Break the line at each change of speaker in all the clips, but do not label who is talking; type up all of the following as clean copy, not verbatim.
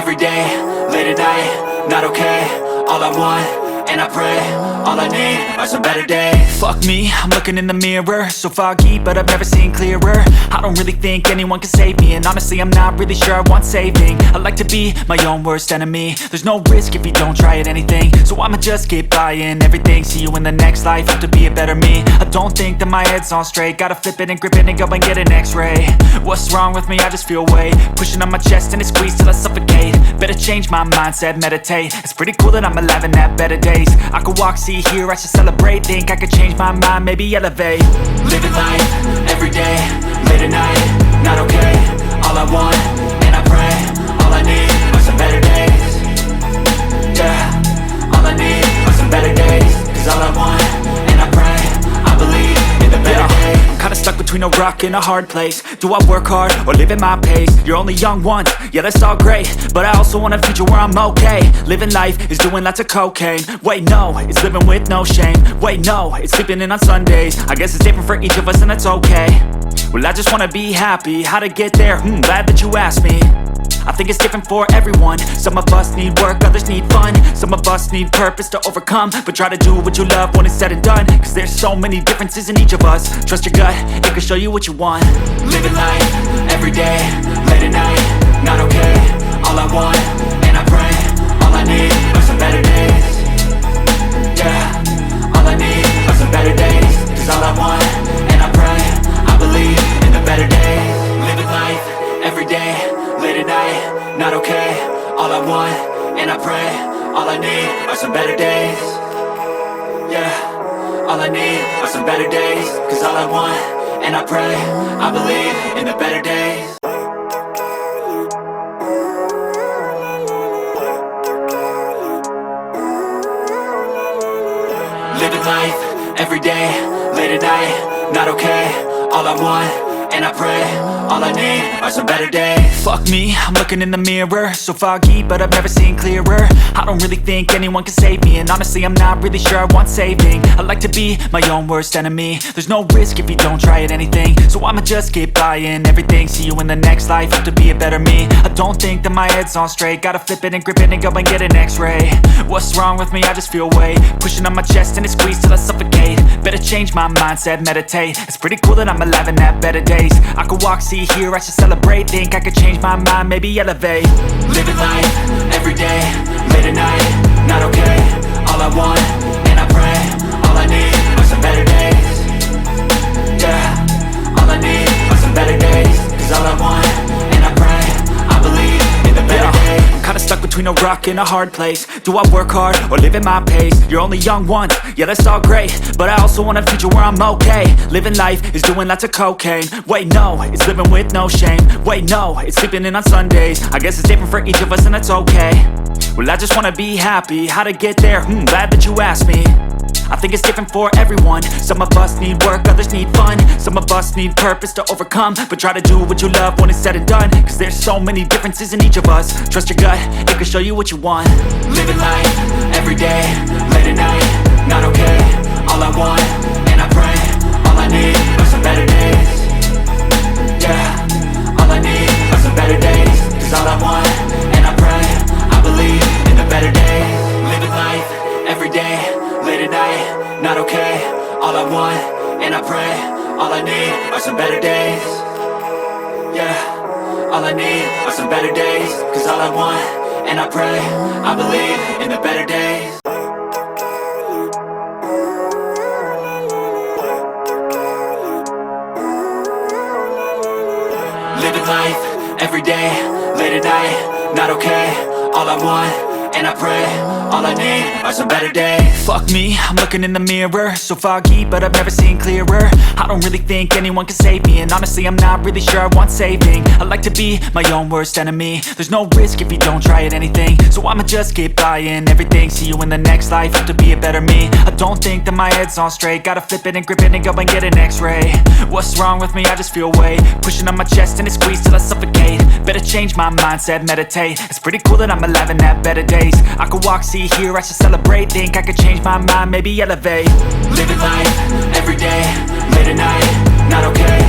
every day, late at night, not okay. All I want, and I pray, all I need are some better days. Fuck me, I'm looking in the mirror, so foggy, but I've never seen clearer. I don't really think anyone can save me, and honestly I'm not really sure I want saving. I like to be my own worst enemy. There's no risk if you don't try at anything, so I'ma just keep buying everything. See you in the next life, have to be a better me. I don't think that my head's on straight, gotta flip it and grip it and go and get an x-ray. What's wrong with me? I just feel weight pushing on my chest and it squeezes till I suffocate. Better change my mindset, meditate. It's pretty cool that I'm alive and have better days. I could walk, see, hear, I should celebrate. Think I could change my mind, maybe elevate. Living life, every day, late at night, not okay. All I want, and I pray, all I need are some better days. Yeah, all I need are some better days. Cause all I want, and I pray, I believe in the better days. I'm kinda stuck between a rock and a hard place. Do I work hard or live at my pace? You're only young once, yeah that's all great, but I also want a future where I'm okay. Living life is doing lots of cocaine. Wait no, it's living with no shame. Wait no, it's sleeping in on Sundays. I guess it's different for each of us and that's okay. Well I just wanna be happy, how to get there? Glad that you asked me. I think it's different for everyone. Some of us need work, others need fun. Some of us need purpose to overcome. But try to do what you love when it's said and done. Cause there's so many differences in each of us. Trust your gut, it can show you what you want. Living life, every day, late at night, not okay. All I want, and I pray, all I need are some better days. Yeah, all I need are some better days. Cause all I want, and I pray, I believe in the better days. Living life, every day, late at night, not okay. All I want, and I pray, all I need are some better days. Yeah, all I need are some better days. Cause all I want, and I pray, I believe in the better days. Living life, every day, late at night, not okay. All I want, and I pray, all I need are some better days. Fuck me, I'm looking in the mirror, so foggy, but I've never seen clearer. I don't really think anyone can save me, and honestly I'm not really sure I want saving. I like to be my own worst enemy. There's no risk if you don't try at anything, so I'ma just keep buying everything. See you in the next life, have to be a better me. I don't think that my head's on straight, gotta flip it and grip it and go and get an x-ray. What's wrong with me? I just feel weight pushing on my chest and it squeezes till I suffocate. Better change my mindset, meditate. It's pretty cool that I'm alive and have better days. I could walk, see, hear, I should celebrate. Think I could change my mind, maybe elevate. Living life, every day, late at night, not okay. All I want, and I pray, all I need are some better days. Yeah, all I need are some better days. Cause all I want, and I pray, I believe in the better days. I'm kinda stuck between a rock and a hard place. Do I work hard or live at my pace? You're only young once, yeah that's all great, but I also want a future where I'm okay. Living life is doing lots of cocaine. Wait no, it's living with no shame. Wait no, it's sleeping in on Sundays. I guess it's different for each of us and that's okay. Well I just wanna be happy, how to get there? Glad that you asked me. I think it's different for everyone. Some of us need work, others need fun. Some of us need purpose to overcome. But try to do what you love when it's said and done. Cause there's so many differences in each of us. Trust your gut, it can show you what you want. Living life, every day, late at night, not okay. All I want, and I pray, all I need are some better days. Yeah, all I need are some better days. Cause all I want, and I pray, I believe in the better days. Living life, every day, late at night, not okay. All I want, and I pray, all I need are some better days. Yeah, all I need are some better days. Cause all I want, and I pray, I believe in the better days. Living life, every day, late at night, not okay. All I want, and I pray, all I need are some better days. Fuck me, I'm looking in the mirror, so foggy, but I've never seen clearer. I don't really think anyone can save me, and honestly I'm not really sure I want saving. I like to be my own worst enemy. There's no risk if you don't try at anything, so I'ma just keep buying everything. See you in the next life, have to be a better me. I don't think that my head's on straight, gotta flip it and grip it and go and get an x-ray. What's wrong with me? I just feel weight pushing on my chest and it squeezes till I suffocate. Better change my mindset, meditate. It's pretty cool that I'm alive and have better days. I could walk, see, hear, I should celebrate. Think I could change my mind, maybe elevate. Living life, every day, late at night, not okay.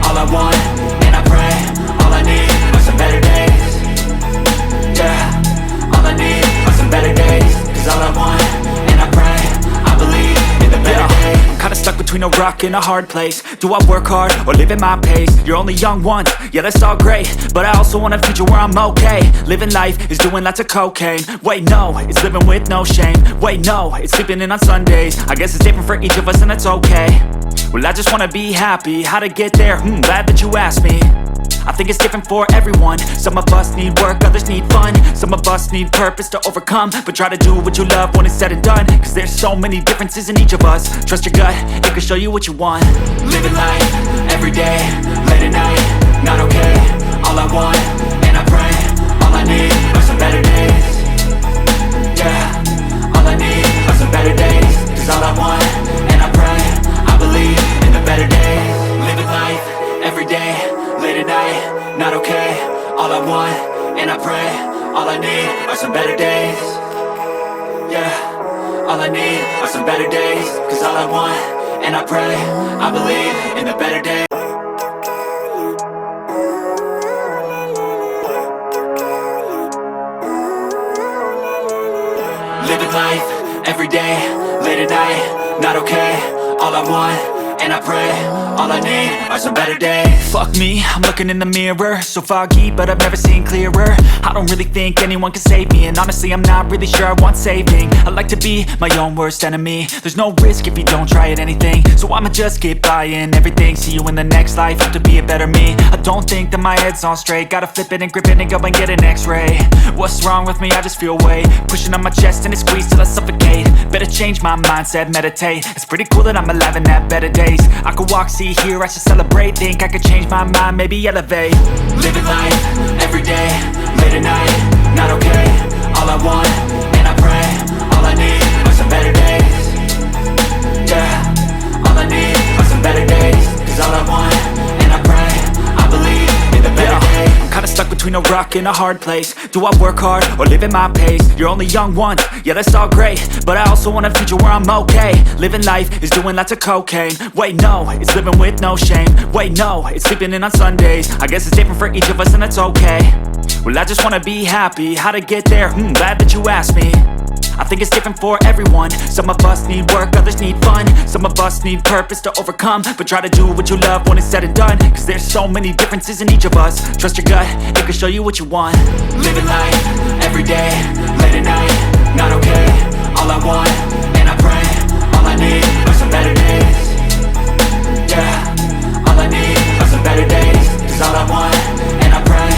All I want, and I pray, all I need are some better days. Yeah, between a rock and a hard place. Do I work hard or live at my pace? You're only young once, yeah that's all great, but I also want a future where I'm okay. Living life is doing lots of cocaine. Wait no, it's living with no shame. Wait no, it's sleeping in on Sundays. I guess it's different for each of us and that's okay. Well I just wanna be happy, how to get there? Glad that you asked me. I think it's different for everyone. Some of us need work, others need fun. Some of us need purpose to overcome. But try to do what you love when it's said and done, cause there's so many differences in each of us. Trust your gut, it can show you what you want. Living life, everyday, late at night, not okay. All I want, and I pray, all I need are some better days. Yeah, all I need are some better days. Cause all I want, and I pray, I believe in the better days. Living life, everyday, late at night, not okay. All I want, and I pray, all I need are some better days. Yeah, all I need are some better days. Cause all I want, and I pray, I believe in the better days. Living life, everyday, late at night, not okay. All I want, and I pray, all I need are some better days. Fuck me, I'm looking in the mirror, so foggy but I've never seen clearer. I don't really think anyone can save me, and honestly I'm not really sure I want saving. I like to be my own worst enemy. There's no risk if you don't try at anything, so I'ma just keep buying everything. See you in the next life, have to be a better me. I don't think that my head's on straight, gotta flip it and grip it and go and get an x-ray. What's wrong with me? I just feel weight pushing on my chest and it squeezes till I suffocate. Better change my mindset, meditate. It's pretty cool that I'm alive and have better days. I could walk, see, hear, I should celebrate. Think I could change my mind, maybe elevate. Living life, everyday, late at night, not okay. All I want, and I pray, all I need are some better days. Yeah, all I need are some better days. Cause all I want, and I pray, I believe in the better days. I'm kinda stuck between a rock and a hard place. Do I work hard or live at my pace? You're only young once, yeah that's all great, but I also want a future where I'm okay. Living life is doing lots of cocaine. Wait no, it's living with no shame. Wait no, it's sleeping in on Sundays. I guess it's different for each of us and that's okay. Well I just wanna be happy, how to get there? Glad that you asked me. I think it's different for everyone. Some of us need work, others need fun. Some of us need purpose to overcome. But try to do what you love when it's said and done, cause there's so many differences in each of us. Trust your gut, it can show you what you want. Living life, everyday, late at night, not okay. All I want, and I pray, all I need are some better days. Yeah, all I need are some better days. Cause all I want, and I pray,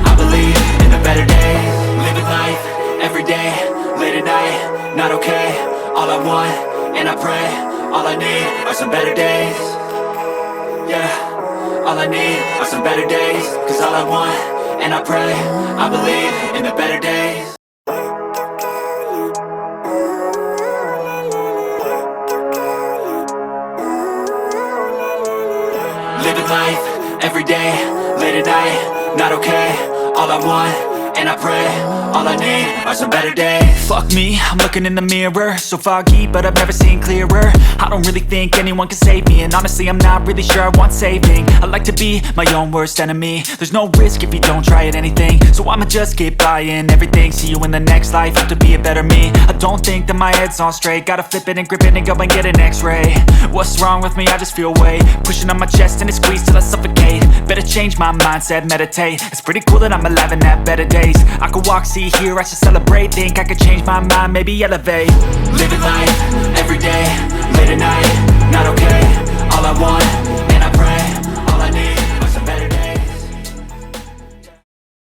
I believe in the better days. Living life, everyday, late at night, not okay. All I want, and I pray, all I need are some better days. Yeah, all I need are some better days. Cause all I want, and I pray, I believe in the better days. Living life, everyday, late at night, not okay. All I want, and I pray, all I need are some better days. Fuck me, I'm looking in the mirror, so foggy but I've never seen clearer. I don't really think anyone can save me, and honestly I'm not really sure I want saving. I like to be my own worst enemy. There's no risk if you don't try at anything, so I'ma just keep buying everything. See you in the next life, have to be a better me. I don't think that my head's on straight, gotta flip it and grip it and go and get an x-ray. What's wrong with me? I just feel weight pushing on my chest and it squeezes till I suffocate. Better change my mindset, meditate. It's pretty cool that I'm alive and have better days. I could walk, see, hear, I should celebrate. Think I could change my mind, maybe elevate. Living life, everyday, late at night, not okay.